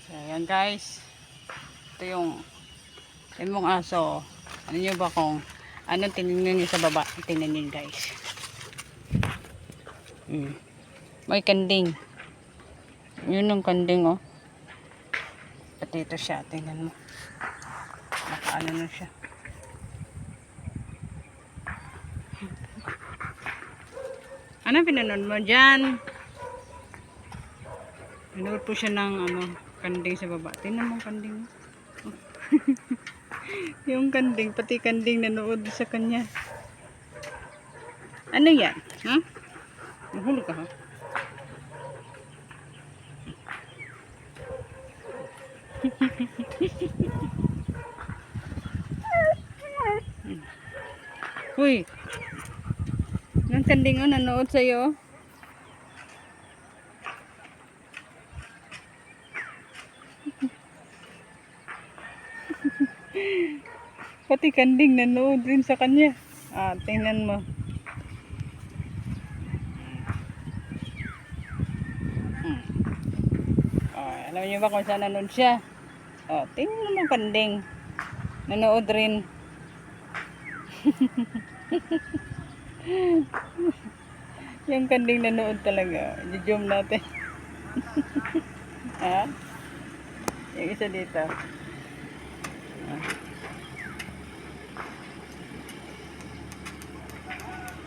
So, ayan guys. Ito yung mong aso. Ano nyo ba kung anong tinignan nyo sa baba? Tingnan nyo guys. May kanding. Yun ang kanding oh. Pati ito siya. Tingnan mo. Nakaano na siya. Ano pinanood mo dyan? Pinanood po siya ng kanding sa baba. Tingnan mo ang kanding mo. Yung kanding, pati kanding nanood sa kanya. Ano yan? Huh? Mahulog ka ha? Uy! Yung kanding o nanood sa'yo. Pati kanding nanood rin sa kanya. Tingnan mo. Alam niyo ba kung saan nanood siya? Tingnan mo kanding. Nanood rin. Yung kanding nanood talaga. I-zoom natin. Yung isa dito.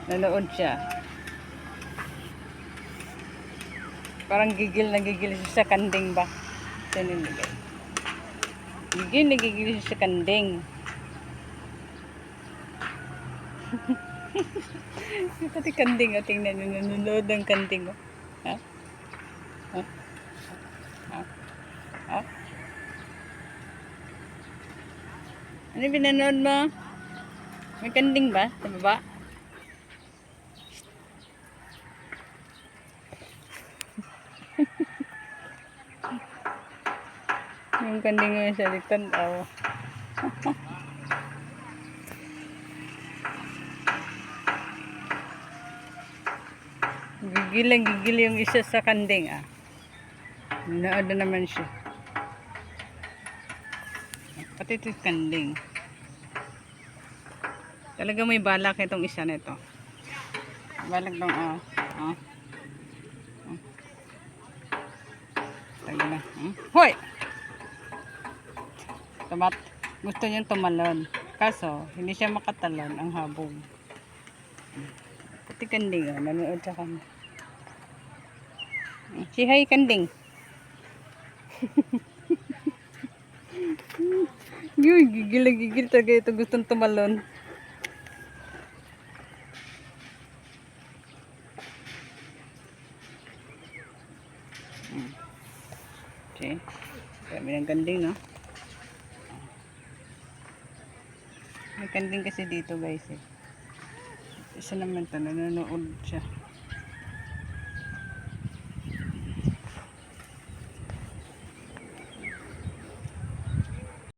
Nanood siya. Parang gigil na gigil siya sa kanding ba? Gigil na gigil siya sa kanding. Pati kanding o, tingnan nyo, nanonood ng kanding o. Ano pinanood mo? May kanding ba sa baba? Yung kanding mo sa likod. Gigil yung isa sa kanding Nanood na naman siya. Pati ito yung kanding. Talaga may balak itong isa na ito. Balak lang Tayo na. Hoy! Gusto niyang tumalon. Kaso, hindi siya makatalon ang habog. Pati kanding nanood sa kanya. Si hi kanding. Gigil talaga ito. Gustong tumalon. Okay. Kami ng kanding, no? May kanding kasi dito, guys, Isa naman ito, nanonood siya.